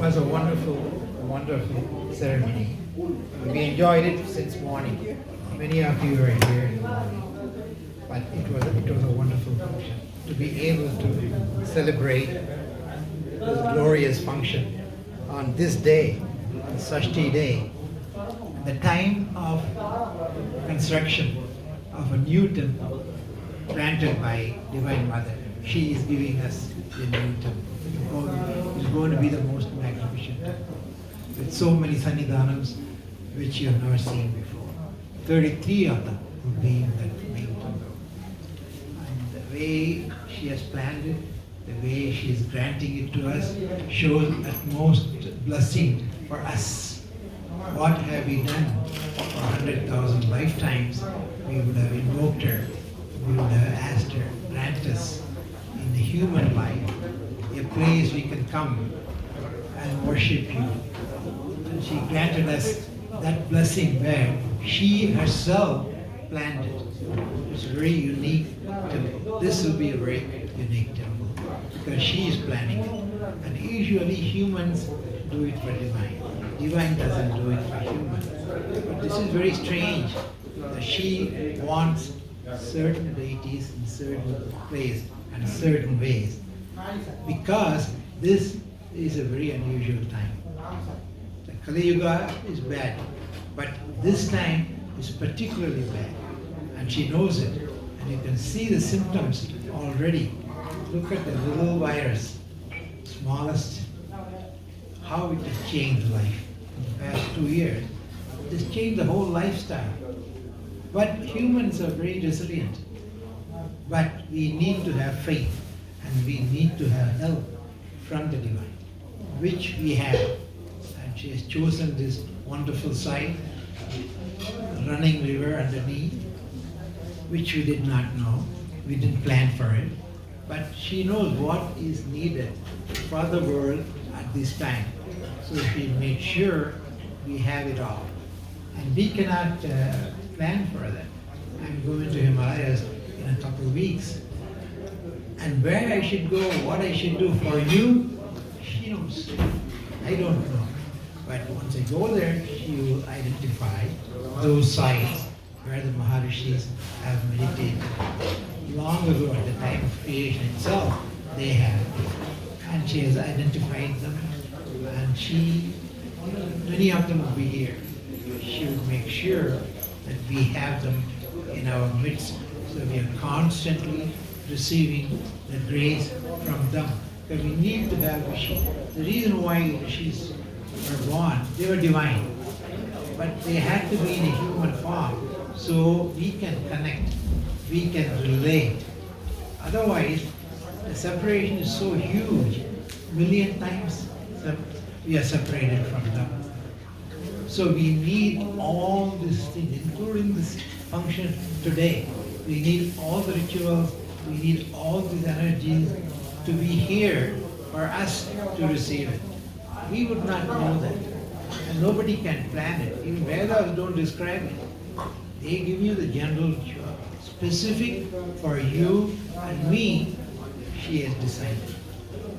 was a wonderful, wonderful ceremony. We enjoyed it since morning. Many of you were here in the morning, but it was a wonderful function to be able to celebrate this glorious function on this day, the Shashti day, the time of construction of a new temple granted by Divine Mother. She is giving us the new temple. It's going to be the most magnificent temple with so many Sannidhanams which you have never seen before. 33 of them will be in that main temple. And the way she has planned it, the way she is granting it to us, shows utmost blessing for us. What have we done for 100,000 lifetimes? We would have invoked her, we would have asked her, grant us in the human life a place we can come and worship you. And she granted us that blessing where she herself planned it. It's a very unique temple. This will be a very unique temple because she is planning it. And usually humans do it for divine. Divine doesn't do it for humans. But this is very strange that she wants certain deities in certain place and certain ways, because this is a very unusual time. The Kali Yuga is bad, but this time is particularly bad, and she knows it. And you can see the symptoms already. Look at the little virus, smallest, how it has changed life in the past 2 years. It has changed the whole lifestyle. But humans are very resilient. But we need to have faith and we need to have help from the divine, which we have. And she has chosen this wonderful site, running river underneath, which we did not know. We didn't plan for it. But she knows what is needed for the world at this time. So she made sure we have it all. And we cannot plan for that. I'm going to Himalayas in a couple of weeks. And where I should go, what I should do for you, she knows. I don't know. But once I go there, she will identify those sites where the Maharishis have meditated. Long ago, at the time of creation itself, they have. And she has identified them. And many of them will be here. She will make sure that we have them in our midst, so we are constantly receiving the grace from them. Because we need to have Rishi. The reason why Rishis were born, they were divine, but they had to be in a human form so we can connect, we can relate. Otherwise, the separation is so huge, million times we are separated from them. So we need all these things, including this function today. We need all the rituals, we need all these energies to be here for us to receive it. We would not know that. And nobody can plan it. Even Vedas don't describe it. They give you the general specific for you and me, she has decided.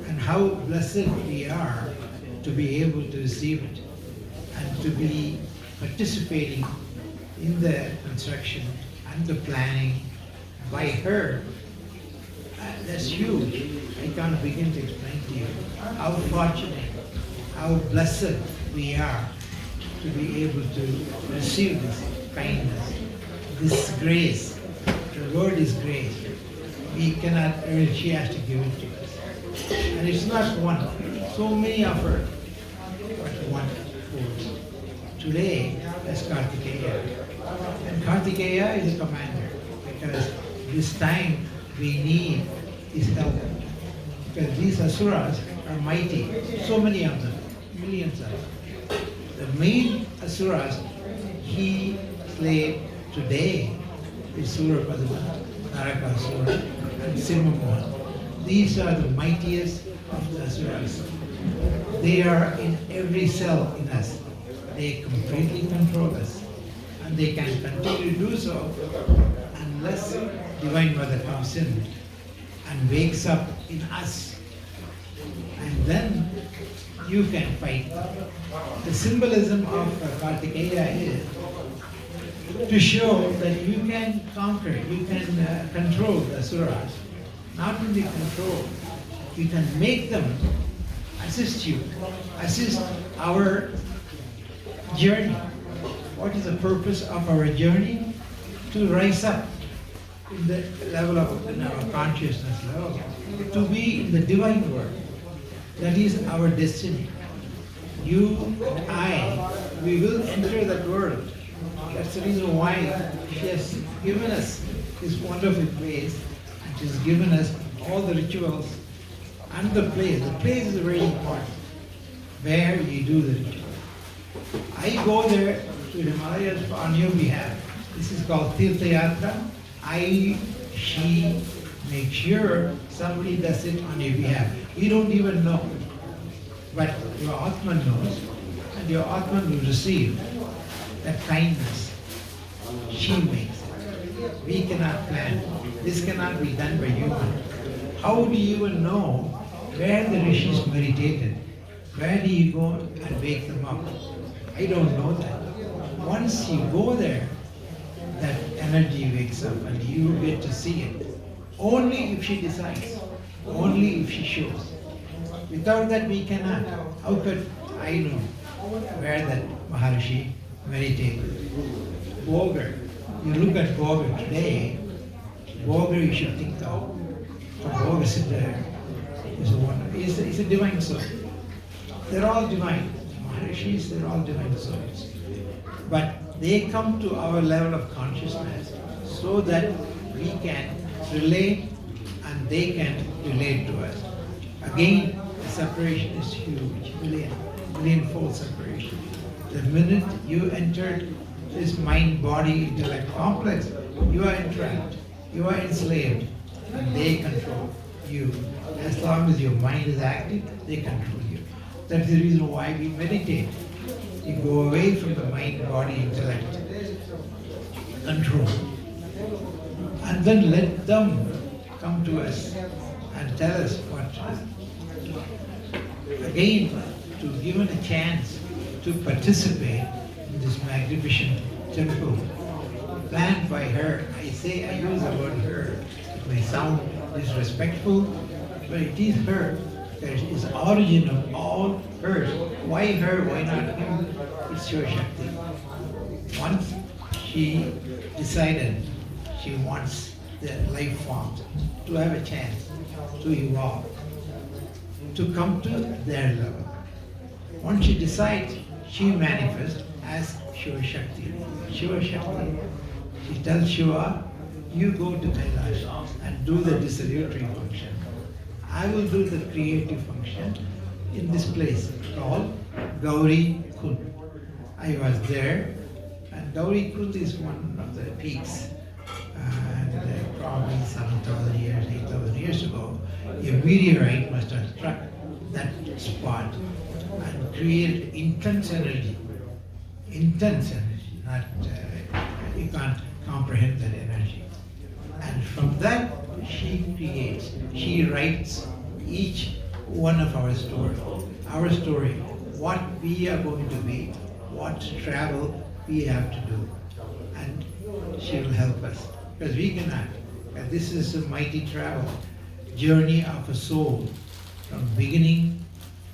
And how blessed we are to be able to receive it and to be participating in the construction and the planning by her. That's huge. I can't begin to explain to you how fortunate, how blessed we are to be able to receive this kindness, this grace. The word is grace. We cannot earn, she has to give it to us. And it's not one. So many of her, but one force. Today, as Karthikeya. And Karthikeya is a commander, because this time we need his help. Because these asuras are mighty, so many of them, millions of them. The main asuras he slayed today is Surapadma, Narakasura, and Simhamohan. These are the mightiest of the asuras. They are in every cell in us. They completely control us. And they can continue to do so unless Divine Mother comes in and wakes up in us. And then you can fight. The symbolism of Karthikeya is to show that you can conquer, you can control the asuras. Not only control, you can make them assist you, assist our journey. What is the purpose of our journey? To rise up in the level of in our consciousness level, to be in the divine world. That is our destiny. You and I, we will enter that world. That's the reason why she has given us this wonderful place, and she's given us all the rituals and the place. The place is very important, where you do the ritual. I go there to the Himalayas on your behalf. This is called Tirtha Yatra. She makes sure somebody does it on your behalf. You don't even know, but your Atman knows, and your Atman will receive that kindness. She makes it. We cannot plan. This cannot be done by human. How do you even know where the rishis meditated? Where do you go and wake them up? I don't know that. Once you go there, that energy wakes up and you get to see it. Only if she decides. Only if she shows. Without that we cannot. How could I know where that Maharishi meditated? Bogar. You look at Bogar today, Bogar you should think of. Bogar is there. Is a divine soul. They're all divine. Maharishis, they're all divine souls. But they come to our level of consciousness so that we can relate and they can relate to us. Again, the separation is huge, million-fold separation. The minute you entered this mind-body-intellect complex, you are entrapped, you are enslaved, and they control you. As long as your mind is active, they control you. That's the reason why we meditate. You go away from the mind, body, intellect, control, and then let them come to us and tell us what. Again, to given a chance to participate in this magnificent temple planned by her. I use the word her. It may sound disrespectful, but it is her. There is the origin of all hers. Why her? Why not him? It's Shiva Shakti. Once she decided she wants the life forms to have a chance to evolve, to come to their level. Once she decides, she manifests as Shiva Shakti. Shiva Shakti. She tells Shiva, you go to Kailash and do the dissolutory function. I will do the creative function in this place called Gauri Kund. I was there, and Gauri Kund is one of the peaks. And probably 7,000 years, 8,000 years ago, a meteorite must have struck that spot and created intense energy. Intense energy, not, you can't comprehend that energy. And from that, she creates, she writes each one of our story, what we are going to be, what travel we have to do. And she will help us, because we cannot. And this is a mighty travel, journey of a soul, from beginning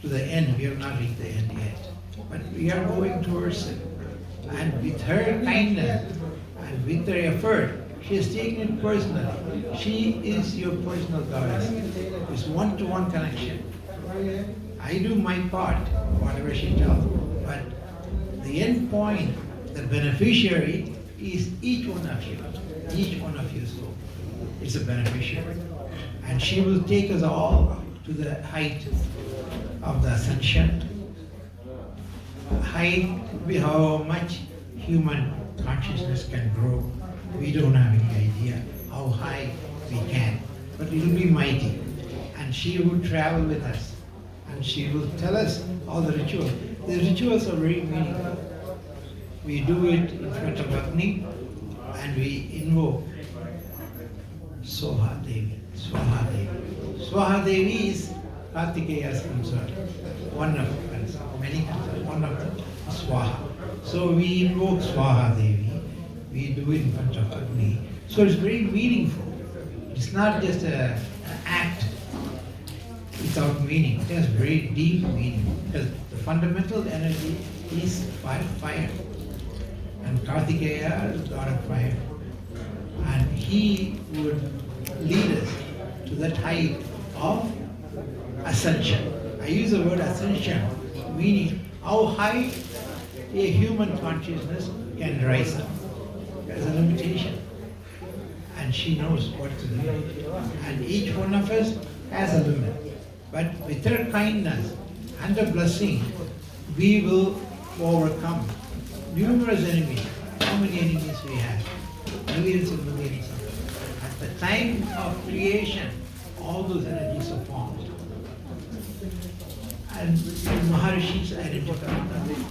to the end. We have not reached the end yet, but we are going towards it. And with her kindness and with her effort, she has taken it personally. She is your personal goddess. It's one-to-one connection. I do my part, whatever she tells, but the end point, the beneficiary, is each one of you. Each one of you soul is a beneficiary. And she will take us all to the height of the ascension. Height, how much human consciousness can grow. We don't have any idea how high we can, but it will be mighty. And she will travel with us, and she will tell us all the rituals. The rituals are very meaningful. We do it in front of Agni, and we invoke Swaha Devi. Swaha Devi. Swaha Devi is Karthikeya is concerned, one of them, many concerned, one of them, Swaha. So we invoke Swaha Devi, we do it in front of Agni. So it's very meaningful. It's not just an act without meaning. It has very deep meaning because the fundamental energy is fire. And Karthikeya is God of fire. And he would lead us to that height of ascension. I use the word ascension, meaning how high a human consciousness can rise up. There's a limitation. And she knows what to do. And each one of us has a limit. But with her kindness and her blessing, we will overcome numerous enemies. How many enemies we have? Millions and millions of them. At the time of creation, all those energies are formed. And the Maharishis identified them.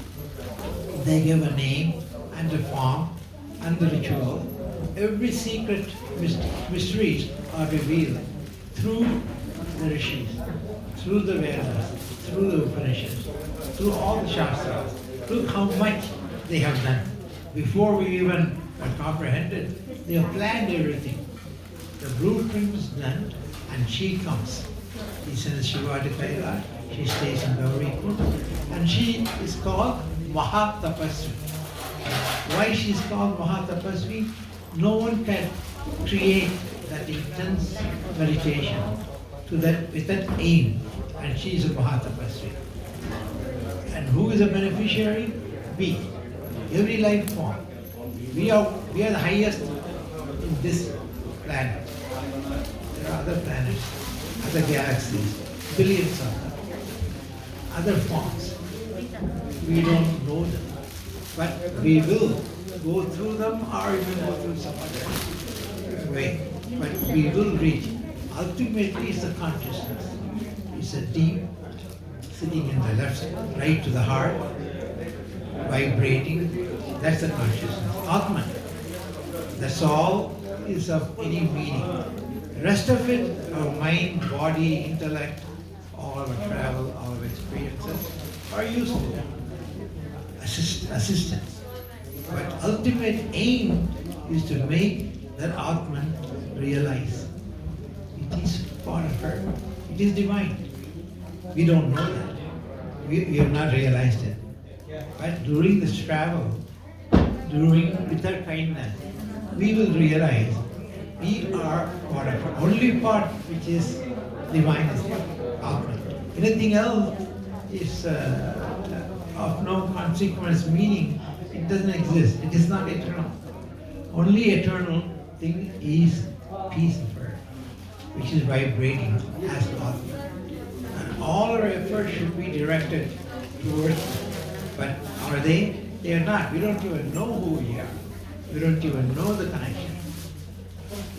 They give a name and a form and the ritual. Every secret mysteries are revealed through the Rishis, through the Vedas, through the Upanishads, through all the Shastras. Look how much they have done. Before we even comprehended, they have planned everything. The blueprint is done and she comes. He sends Shiva to Kailash, she stays in Gaurikund, and she is called Mahatapasvi. Why she is called Mahatapasvi? No one can create that intense meditation with that aim, and she is a Mahatapasvi. And who is a beneficiary? We. Every life form. We are the highest in this planet. There are other planets, other galaxies, billions of them, other forms. We don't know them, but we will go through them or even go through some other way. But we will reach. Ultimately, it's the consciousness. It's a deep, sitting in the left, right to the heart, vibrating. That's the consciousness. Atman. That's all is of any meaning. The rest of it, our mind, body, intellect, all of our travel, all of experiences are useful. Assistance. But ultimate aim is to make that Atman realize. It is part of her. It is divine. We don't know that. We have not realized it. But during this travel, with her kindness, we will realize we are part of her. Only part which is divine is Atman. Anything else is of no consequence, meaning it doesn't exist. It is not eternal. Only eternal thing is peace of earth, which is vibrating as Atman. And all our efforts should be directed towards, but are they? They are not. We don't even know who we are. We don't even know the connection.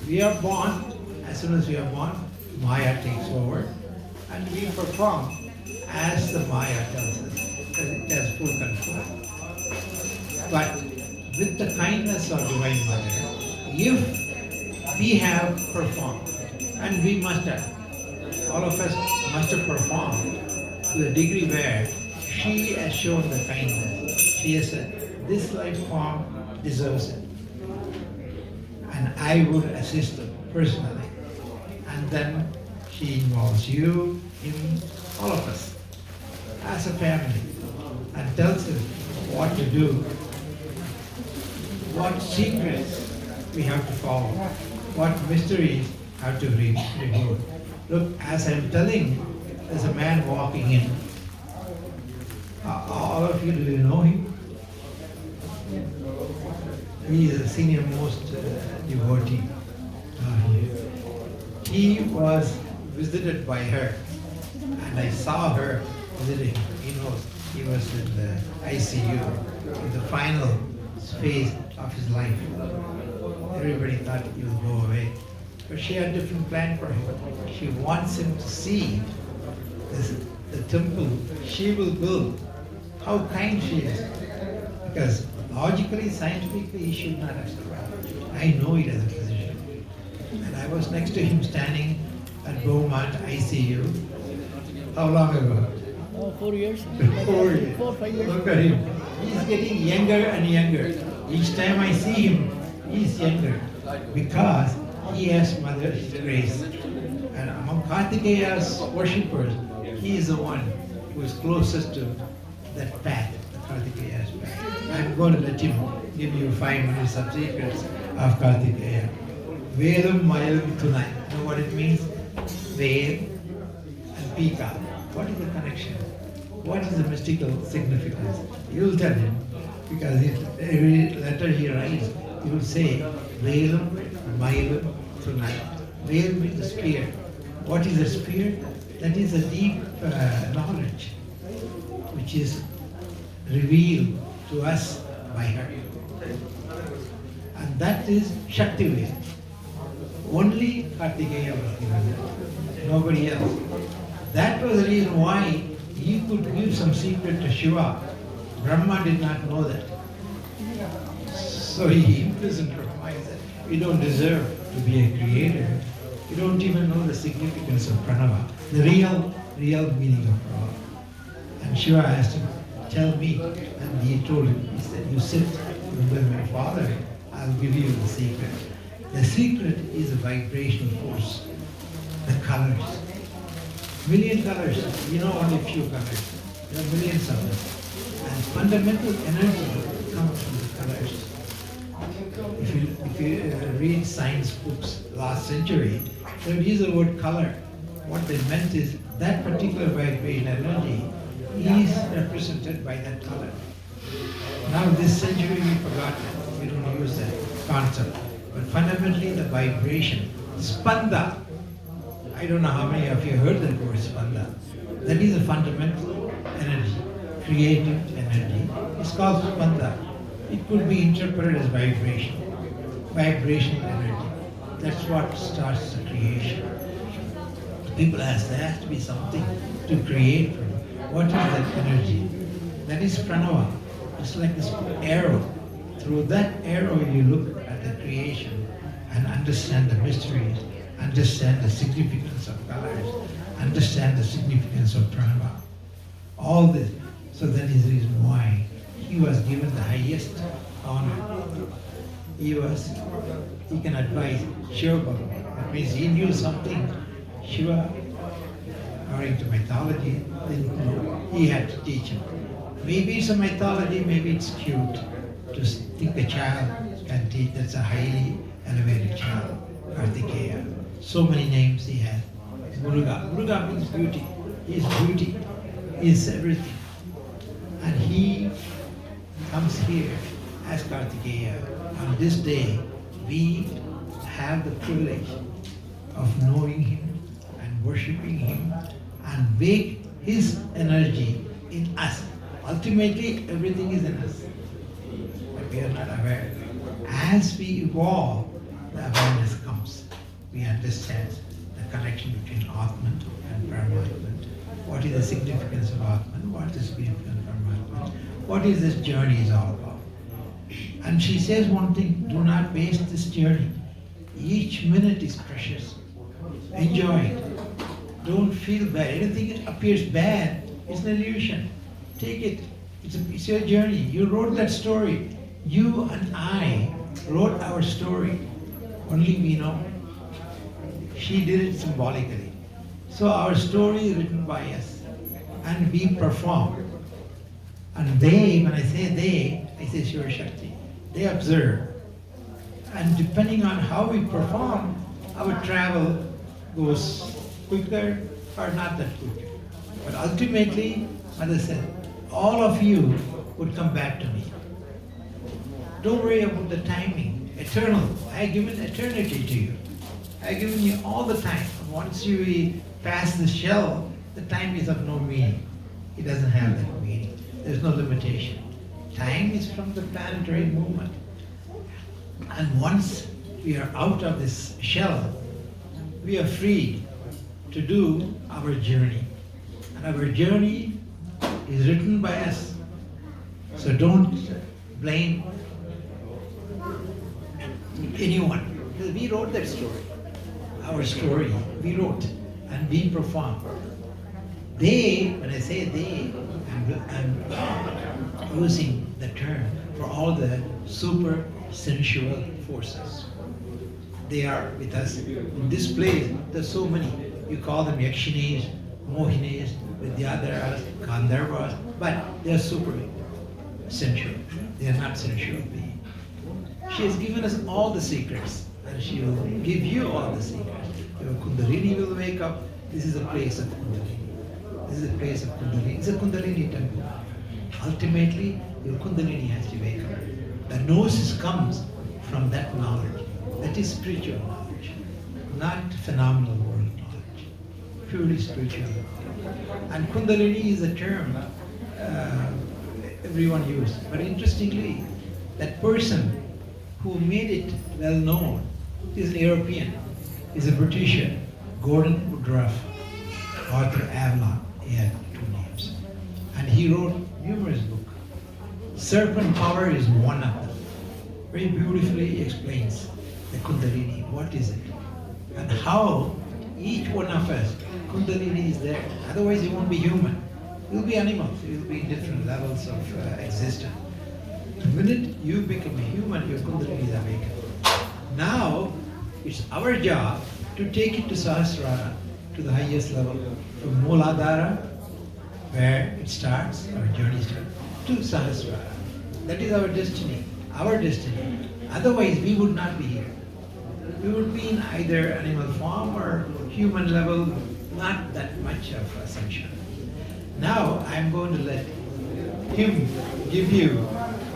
We are born, as soon as we are born, Maya takes over, and we perform as the Maya tells us, because it has full control. But with the kindness of Divine Mother, if we have performed, and we must have, all of us must have performed to the degree where she has shown the kindness. She has said, this life form deserves it. And I would assist them personally. And then she involves you, him, all of us, as a family, and tells us what to do, what secrets we have to follow, what mysteries have to be removed. Look, as I'm telling, there's a man walking in. All of you, do you know him? He is the senior most devotee. He was visited by her, and I saw her visiting him. He was in the ICU, in the final phase of his life. Everybody thought he would go away. But she had a different plan for him. She wants him to see the temple she will build, how kind she is. Because logically, scientifically, he should not have survived. I know it as a physician. And I was next to him standing at Beaumont ICU, How long ago? 4 years. 4 years. 4, 5 years. Look at him. He's getting younger and younger. Each time I see him, he's younger. Because he has Mother's grace. And among Karthikeya's worshippers, he is the one who is closest to that path, the Karthikeya's path. I'm going to let him give you 5 minutes of secrets of Karthikeya. Vedam Mayam Tunai. You know what it means? Ved and Pika. What is the connection? What is the mystical significance? You will tell him, because every letter he writes, he will say, Vedam Mayam Tunai. Ved means the spear. What is the spear? That is a deep knowledge which is revealed to us by her. And that is Shakti Ved. Only Karthikeya was given that. Nobody else. That was the reason why he could give some secret to Shiva. Brahma did not know that. So he imprisoned Brahma. He said, we don't deserve to be a creator. We don't even know the significance of pranava, the real meaning of pranava. And Shiva asked him, tell me. And he told him, he said, you sit with my father, I'll give you the secret. The secret is a vibrational force, the colors. Million colors, you know only few colors. There are millions of them. And fundamental energy comes from the colors. If you read science books last century, they would use the word color. What they meant is that particular vibration energy is represented by that color. Now this century we forgot that. We don't use that concept. But fundamentally the vibration, spanda. I don't know how many of you heard that word spanda. That is a fundamental energy, creative energy. It's called spanda. It could be interpreted as vibration, vibrational energy. That's what starts the creation. People ask, there has to be something to create from. What is that energy? That is pranava. It's like this arrow. Through that arrow you look at the creation and understand the mysteries, understand the significance of colors, understand the significance of pranava. All this. So that is the reason why he was given the highest honor. He can advise Shiva Bhagavan. That means he knew something. Shiva, according to mythology, didn't know. He had to teach him. Maybe it's a mythology, maybe it's cute to think a child can teach. That's a highly elevated child, Karthikeya. So many names he had. Muruga. Muruga means beauty. He is beauty. He is everything. And he comes here as Karthikeya. On this day, we have the privilege of knowing him and worshipping him and make his energy in us. Ultimately, everything is in us, but we are not aware. As we evolve, the awareness comes. We understand the connection between Atman and Paramatman. What is the significance of Atman? What is the significance of Paramatman? What is this journey is all about? And she says one thing, do not waste this journey. Each minute is precious. Enjoy it. Don't feel bad. Anything that appears bad is an illusion. Take it. It's your journey. You wrote that story. You and I wrote our story. Only we know. She did it symbolically. So our story is written by us. And we perform. And they, when I say they, I say Shiva Shakti. They observe. And depending on how we perform, our travel goes quicker or not that quicker. But ultimately, as I said, all of you would come back to me. Don't worry about the timing. Eternal. I have given eternity to you. I have given you all the time. Once you pass the shell, the time is of no meaning. It doesn't have that meaning. There's no limitation. Time is from the planetary movement. And once we are out of this shell, we are free to do our journey. And our journey is written by us. So don't blame anyone. Because we wrote that story. Our story, we wrote and we performed. They, when I say they, I'm using the term for all the super sensual forces. They are with us. In this place, there's so many. You call them Yakshinis, Mohinis, Vidyadharas, Gandharvas, but they are super sensual. They are not sensual beings. She has given us all the secrets, and she will give you all the secrets. Your Kundalini will wake up. This is a place of Kundalini. This is a place of Kundalini. It's a Kundalini temple. Ultimately, your Kundalini has to wake up. The gnosis comes from that knowledge. That is spiritual knowledge, not phenomenal world knowledge. Purely spiritual knowledge. And Kundalini is a term everyone uses. But interestingly, that person who made it well known is an European, is a Britisher, Gordon Woodruff, Arthur Avalon. He had two names. And he wrote numerous books. Serpent Power is one of them. Very beautifully he explains the Kundalini, what is it? And how each one of us, Kundalini is there. Otherwise you won't be human. You'll be animals, you'll be in different levels of existence. The minute you become a human, your Kundalini is awakened. Now, it's our job to take it to Sahasrara, to the highest level, from Mooladhara, where it starts, our journey starts, to Sahasrara. That is our destiny, our destiny. Otherwise, we would not be here. We would be in either animal form or human level, not that much of ascension. Now, I'm going to let him give you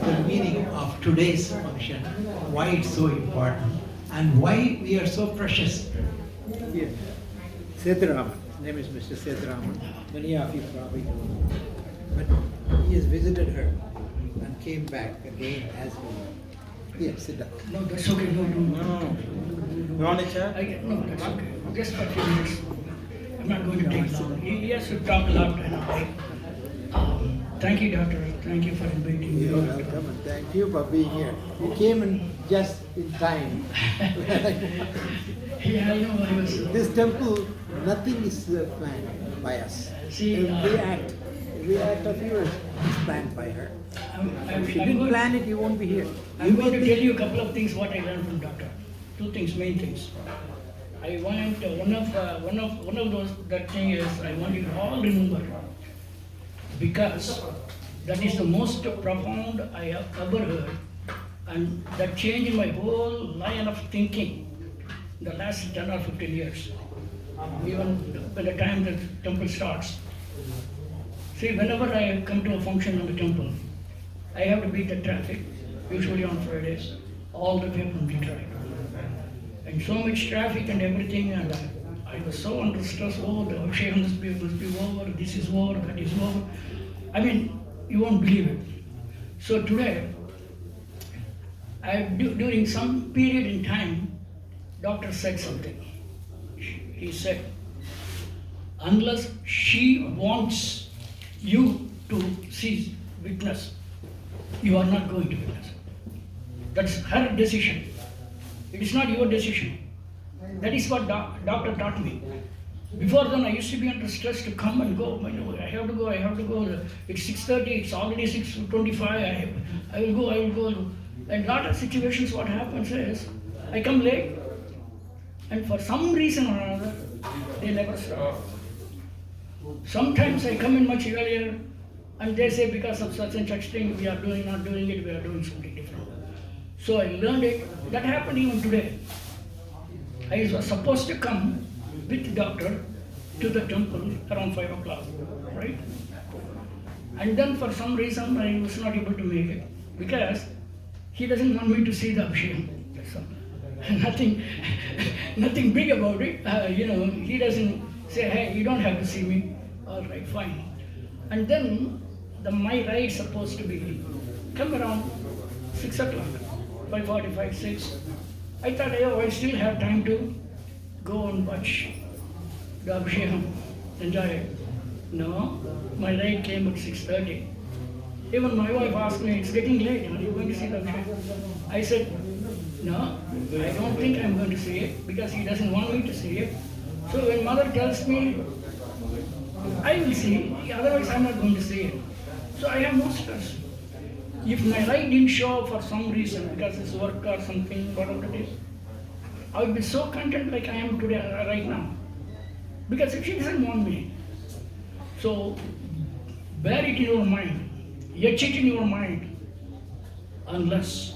the meaning of today's function, why it's so important, and why we are so precious. Here, Sethuraman. His name is Mr. Sethuraman. Many of you probably know. But he has visited her and came back again as well. Here, sit down. No, that's okay. No. You want a chair? No, that's okay. Just for a few minutes. I'm not going to take long. He has to talk a lot. Thank you, doctor. Thank you for inviting me. You're welcome, and thank you for being here. You came in just in time. Yeah, I know. I was. This temple, nothing is planned by us. See, every act of yours is planned by her. If she didn't plan it, you won't be here. I'm going to tell you a couple of things what I learned from doctor. Two things, main things. I want one of those that thing is I want you all remember, because that is the most profound I have ever heard, and that changed my whole line of thinking the last 10 or 15 years. Even by the time the temple starts. See, whenever I come to a function in the temple, I have to beat the traffic, usually on Fridays, all the way from Detroit. And so much traffic and everything, and I was so under stress. Oh, the Abhishek must be over, this is over, that is over. I mean, you won't believe it. So today, during some period in time, doctor said something. He said, unless she wants you to see, witness, you are not going to witness. That's her decision. It is not your decision. That is what doctor taught me. Before then, I used to be under stress to come and go. I have to go. It's 6:30. It's already 6:25. I will go. And lot of situations, what happens is, I come late, and for some reason or another, they never stop. Sometimes I come in much earlier, and they say because of such and such thing, we are not doing it. We are doing something different. So I learned it. That happened even today. I was supposed to come with the doctor to the temple around 5 o'clock, right? And then for some reason I was not able to make it because he doesn't want me to see the Abhishek. So, nothing big about it. He doesn't say, hey, you don't have to see me. All right, fine. And then my ride is supposed to be come around 6 o'clock. 5:45, 6. I thought, I still have time to go and watch the Abhishek, enjoy it. No, my ride came at 6:30. Even my wife asked me, it's getting late, are you going to see the Abhishek? I said, no, I don't think I'm going to see it because he doesn't want me to see it. So when mother tells me, I will see, otherwise I'm not going to see it. So I have no stress. If my light didn't show up for some reason, because it's work or something, whatever it is, I would be so content like I am today, right now. Because if she doesn't want me, so bear it in your mind, etch it in your mind, unless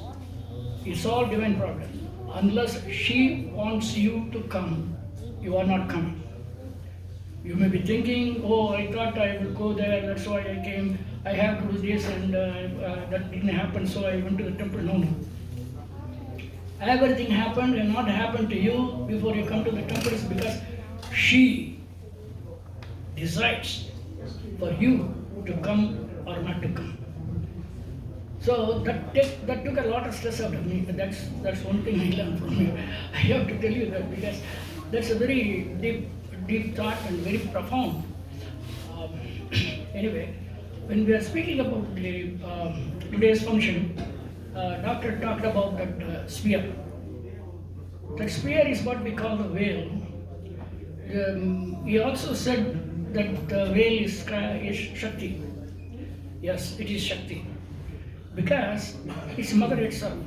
it's all divine providence. Unless she wants you to come, you are not coming. You may be thinking, oh, I thought I would go there, that's why I came, I have to do this, and that didn't happen, so I went to the temple. No, no. Everything happened and not happened to you before you come to the temple is because she decides for you to come or not to come. So that took a lot of stress out of me. That's one thing I learned from you. I have to tell you that because that's a very deep thought and very profound. Anyway, when we are speaking about the today's function, doctor talked about that spear. That spear is what we call the veil. He also said that the veil is Shakti. Yes, it is Shakti. Because it's Mother itself.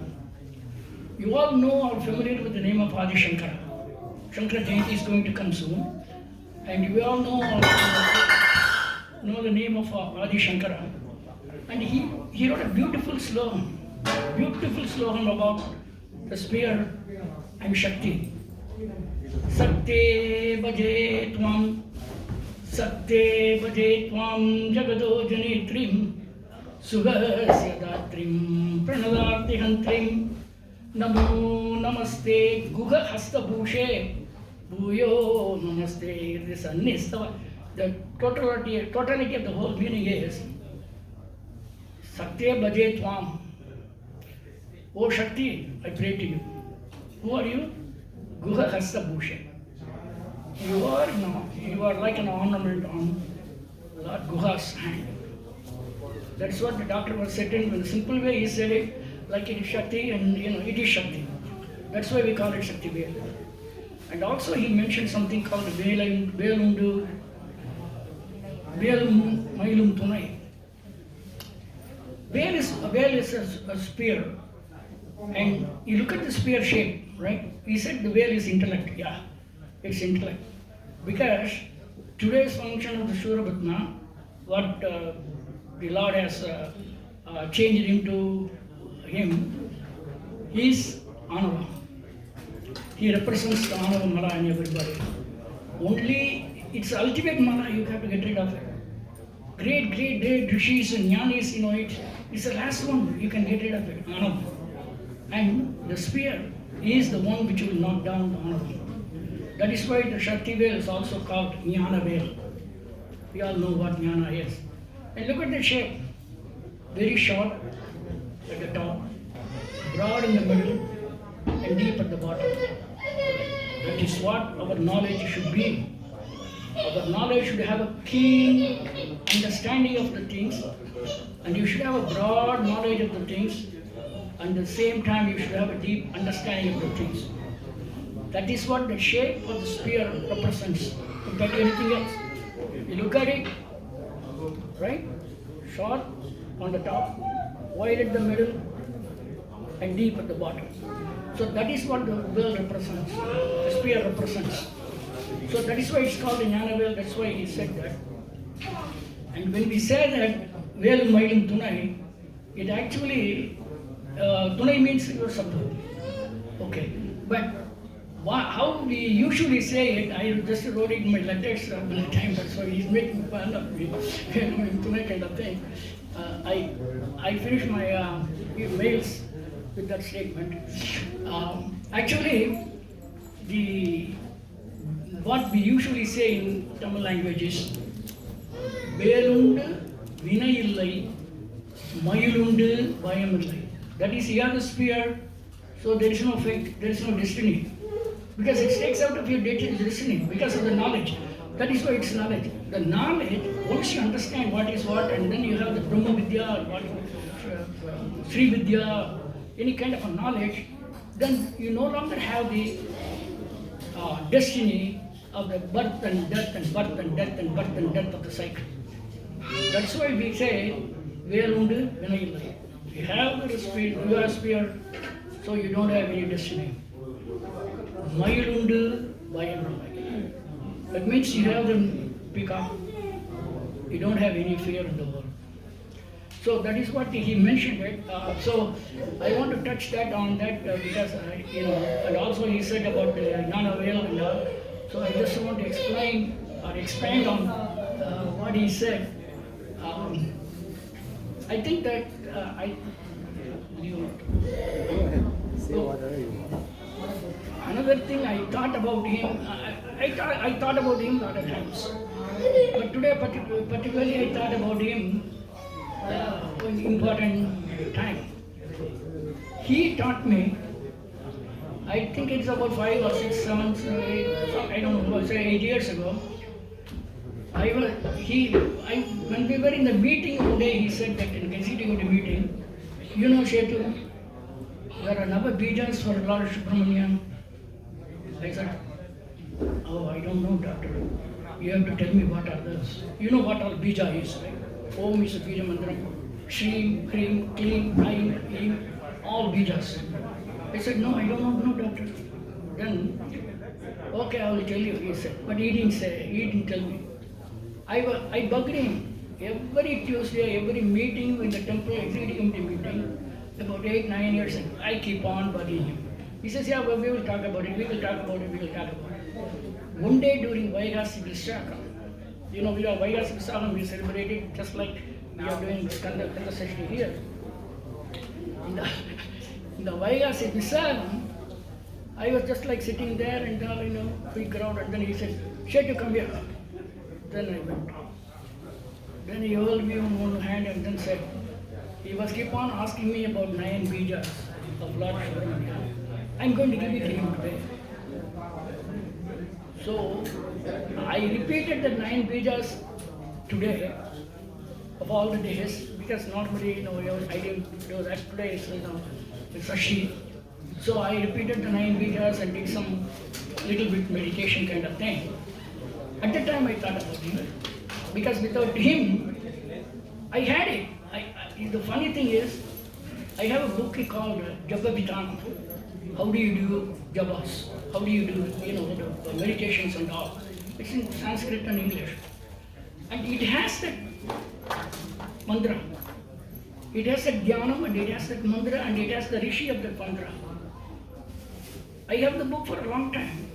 You all know or familiar with the name of Adi Shankara. Shankara Jayanti is going to come soon. And we all know the name of Adi Shankara. And he wrote a beautiful slogan about the spear and Shakti. Sakte bhaje tvam, sakte bhaje tvam jagado janitrim, sugasya datrim pranadarti hantrim, namo namaste guha hasta bhushe, bhuyo namaste risannistava. The totality of the whole meaning is Sakte bhaje tvam. Oh Shakti, I pray to you. Who are you? Guha hasta bhushe. You are like an ornament on Lord Guha's hand. That's what the doctor was saying. In a simple way, he said it like it is Shakti, and it is Shakti. That's why we call it Shakti Veil. And also he mentioned something called Velum Mailum Tunai. Veil is a spear. And you look at the spear shape, right? He said the veil is intellect. Yeah, it's intellect. Because today's function of the Surabhatma, what the Lord has changed into him, is Anava. He represents the Anava Mala in everybody. Only it's ultimate Mala, you have to get rid of it. Great rishis and jnanis, it's the last one, you can get rid of it, Anava. And the spear is the one which will knock down the Anava. That is why the Shakti veil is also called Jnana veil. We all know what Jnana is. And look at the shape. Very short at the top, broad in the middle, and deep at the bottom. That is what our knowledge should be. Our knowledge should have a keen understanding of the things, and you should have a broad knowledge of the things, and at the same time you should have a deep understanding of the things. That is what the shape of the spear represents, compared to anything else. You look at it, right? Short on the top, wide at the middle, and deep at the bottom. So that is what the veil represents, the spear represents. So that is why it's called the Jnana veil, that's why he said that. And when we say that veil mailum tunai, it actually, tunai means your sabdha. Okay, but how we usually say it, I just wrote it in my letters many times, that's why he's making fun of me, tunai kind of thing. I finished my mails with that statement. Actually, what we usually say in Tamil language is Velundu Vinayillai Mayilundu Bayamillai. That is, you have the spear, so there is no fate, there is no destiny. Because it takes out of your destiny because of the knowledge. That is why it's knowledge. The knowledge, once you understand what is what, and then you have the Brahma Vidya, Sri Vidya, any kind of a knowledge, then you no longer have the destiny of the birth and death and birth and death and birth and death of the cycle. That's why we say, Velundu Vinayillai. You have the spirit, you are a spirit, so you don't have any destiny. Mayilundu Vayanamai. That means you have the peacock. You don't have any fear in the world. So that is what he mentioned it. So I want to touch that on that because and also he said about non-avail and all. So I just want to explain or expand on what he said. I think that another thing I thought about him. I thought about him a lot of times, but today particularly I thought about him. An important time. He taught me, I think it's about 5 or 6, 7, 8, I don't know, say 8 years ago. When we were in the meeting one day, he said that in sitting in the meeting, you know, Shetu, there are number bijas for Lord Subramanian. I said, oh, I don't know, doctor. You have to tell me what are those. You know what all bija is, right? Om is a bija mandram. Shreem, Cream, Clean, Aim, Eem, all bijas. I said, no, I don't know, no, doctor. Then, okay, I will tell you, he said. But he didn't tell me. I bugged him. Every Tuesday, every meeting in the temple, executive committee meeting, about 8, 9 years ago, I keep on bugging him. He says, yeah, well, we will talk about it, we will talk about it, we will talk about it. One day during Vaigasi Vishaka, you know, we are Vaigasi Vishaka, we celebrated just like we are doing Skanda Shashti here. In the Vaigasi Vishaka, I was just like sitting there and all, you know, big crowd, and then he said, Shetu, come here. Then I went. Then he held me on one hand and then said, he was keep on asking me about 9 bijas of Lord Subramanian. I'm going to give it to him today. So I repeated the 9 bijas today of all the days because normally, you know, I didn't do that today. So, you know, it's a sheet. So I repeated the 9 bijas and did some little bit meditation kind of thing. At the time I thought about him because without him, I had it. The funny thing is, I have a book called Japa Vitana. How do you do jabas? How do you do, you know, the meditations and all? It's in Sanskrit and English. And it has that mantra. It has that dhyanam and it has that mantra and it has the rishi of that mantra. I have the book for a long time.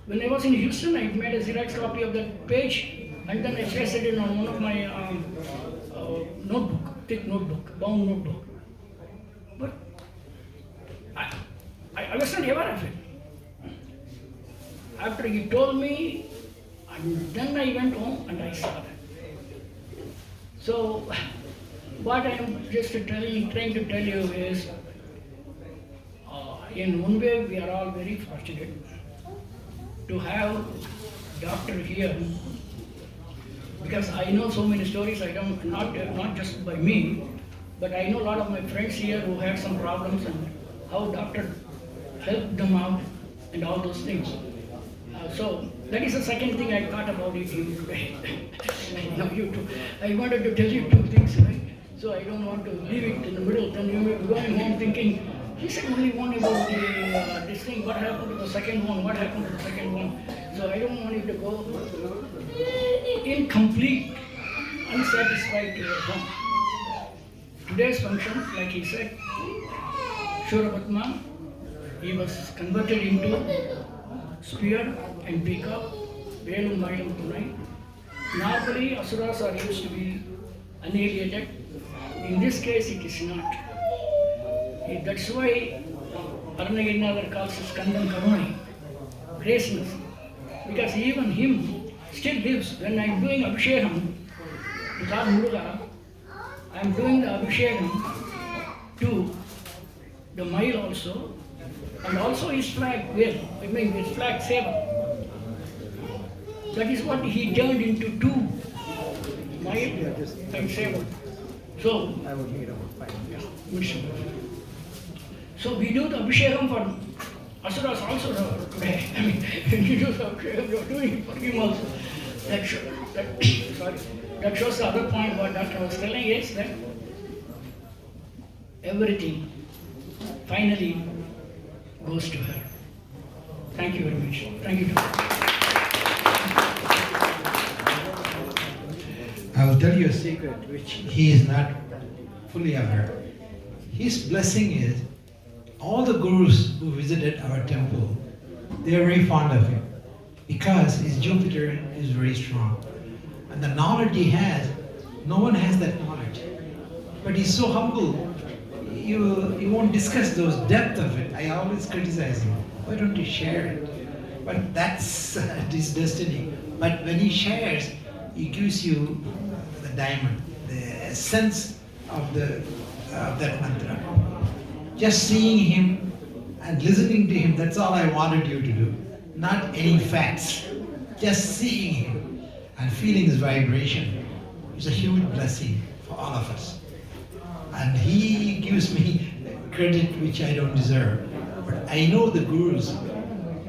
When I was in Houston, I made a Xerox copy of that page and then I pasted it on one of my notebook, thick notebook, bound notebook. But I was not aware of it. After he told me, and then I went home and I saw that. So, what I am just trying to tell you is, in one way we are all very fortunate to have doctor here, because I know so many stories. I don't not just by me, but I know a lot of my friends here who had some problems and how doctor helped them out and all those things. So that is the second thing I thought about it today. Now you too. I wanted to tell you 2 things, right? So I don't want to leave it in the middle. Then you may be going home thinking, he said only one about this thing. What happened to the second one? What happened to the second one? So I don't want you to go incomplete, unsatisfied to your home. Today's function, like he said, Shuravatma, he was converted into spear and peacock, Velum Mayam Tunai. Normally, asuras are used to be annihilated. In this case, it is not. That's why Arnagirnadar calls it Skandam Karunai, graceness. Because even him still lives. When I am doing Abhishekam to Lord Muruga, I am doing the Abhishekam to the Mail also, and also his flag will, I mean his flag saber. That is what he turned into 2, Mail and saber. So, I would need about 5 minutes. yeah, so we do the Abhishekam for Asuras also today. I mean, you are doing it for him also. That shows the other point what Doctor was telling is that everything finally goes to her. Thank you very much. Thank you, Doctor. I will tell you a secret which he is not fully aware. His blessing is all the gurus who visited our temple, they are very fond of him because his Jupiter is very strong. And the knowledge he has, no one has that knowledge. But he's so humble, you won't discuss those depth of it. I always criticize him. Why don't you share it? But that's his destiny. But when he shares, he gives you the diamond, the essence of that mantra. Just seeing him and listening to him, that's all I wanted you to do. Not any facts. Just seeing him and feeling his vibration is a huge blessing for all of us. And he gives me credit which I don't deserve. But I know the gurus,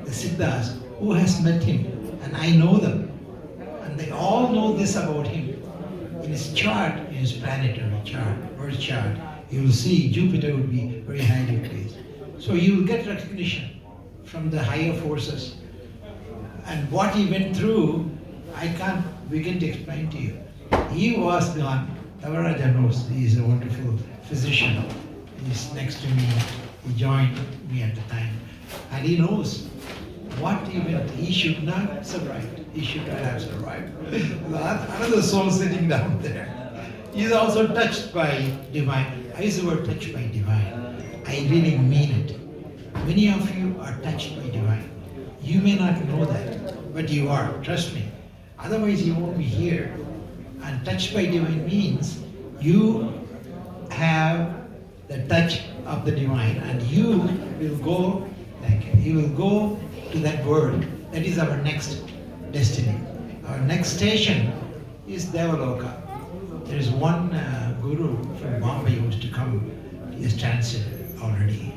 the siddhas, who has met him, and I know them. And they all know this about him. In his chart, in his planetary chart, birth chart, you will see Jupiter will be very highly placed. So you will get recognition from the higher forces. And what he went through, I can't begin to explain to you. He was gone. Tavaraja knows, he is a wonderful physician. He's next to me. He joined me at the time. And he knows what he went. He should not have survived. He should not have survived. Another soul sitting down there. He is also touched by divine. I use the word touched by divine. I really mean it. Many of you are touched by divine. You may not know that, but you are. Trust me. Otherwise, you won't be here. And touched by divine means you have the touch of the divine, and you will go to that world. That is our next destiny. Our next station is Devaloka. There is one guru from Bombay who used to come. He has translated already.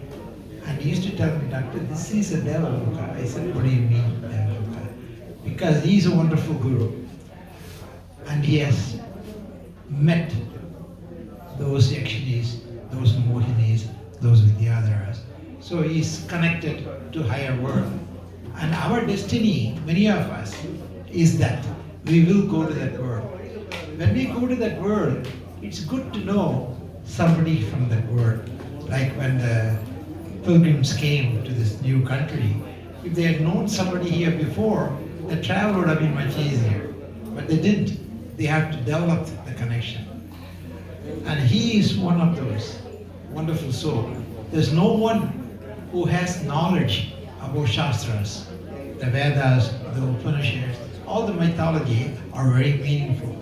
And he used to tell me, Doctor, this is a Devaloka. I said, what do you mean, Devaloka? Because he is a wonderful guru. And he has met those Yakshinis, those Mohinis, those Vidyadharas. So he is connected to higher world. And our destiny, many of us, is that we will go to that world. When we go to that world, it's good to know somebody from that world. Like when the pilgrims came to this new country, if they had known somebody here before, the travel would have been much easier. But they didn't. They have to develop the connection. And he is one of those wonderful souls. There's no one who has knowledge about Shastras, the Vedas, the Upanishads. All the mythology are very meaningful.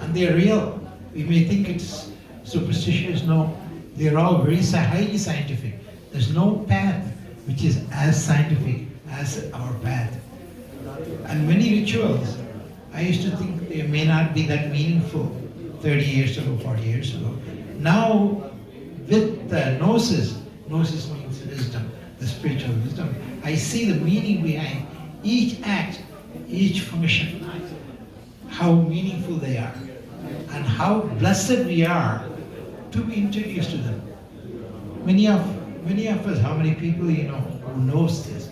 And they're real. We may think it's superstitious. No, they're all very highly scientific. There's no path which is as scientific as our path. And many rituals, I used to think they may not be that meaningful 30 years ago, 40 years ago. Now, with the gnosis means wisdom, the spiritual wisdom, I see the meaning behind each act, each function, how meaningful they are, and how blessed we are to be introduced to them. Many of us, how many people you know who knows this?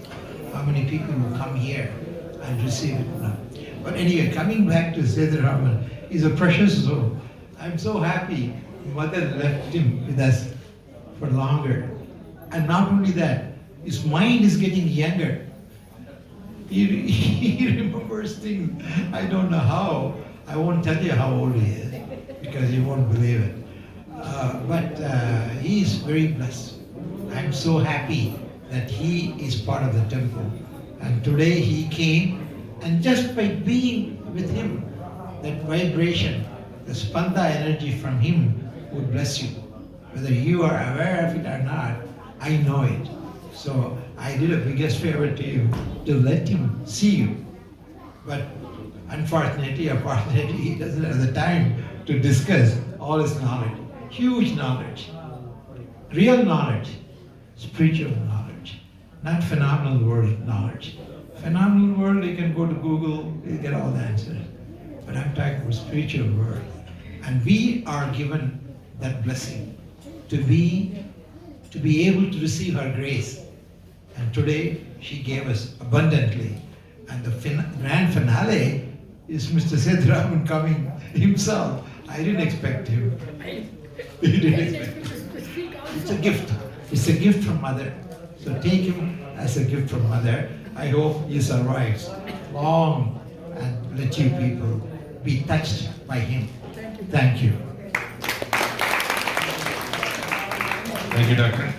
How many people who come here and receive it now? But anyway, coming back to Sedaraman, he's a precious soul. I'm so happy Mother left him with us for longer. And not only that, his mind is getting younger. He remembers things. I don't know how. I won't tell you how old he is because you won't believe it. But he is very blessed. I'm so happy that he is part of the temple. And today he came, and just by being with him, that vibration, the Skanda energy from him would bless you. Whether you are aware of it or not, I know it. So I did a biggest favor to you to let him see you. But unfortunately, he doesn't have the time to discuss all his knowledge. Huge knowledge, real knowledge, spiritual knowledge. not phenomenal world knowledge. Phenomenal world, you can go to Google, you get all the answers. But I'm talking about spiritual world. And we are given that blessing to be able to receive her grace. And today she gave us abundantly. And the grand finale is Mr. Sethuraman coming himself. I didn't expect him. He didn't expect him. It's a gift. It's a gift from Mother. So take him as a gift from Mother. I hope he survives long and let you people be touched by him. Thank you. Thank you, Doctor.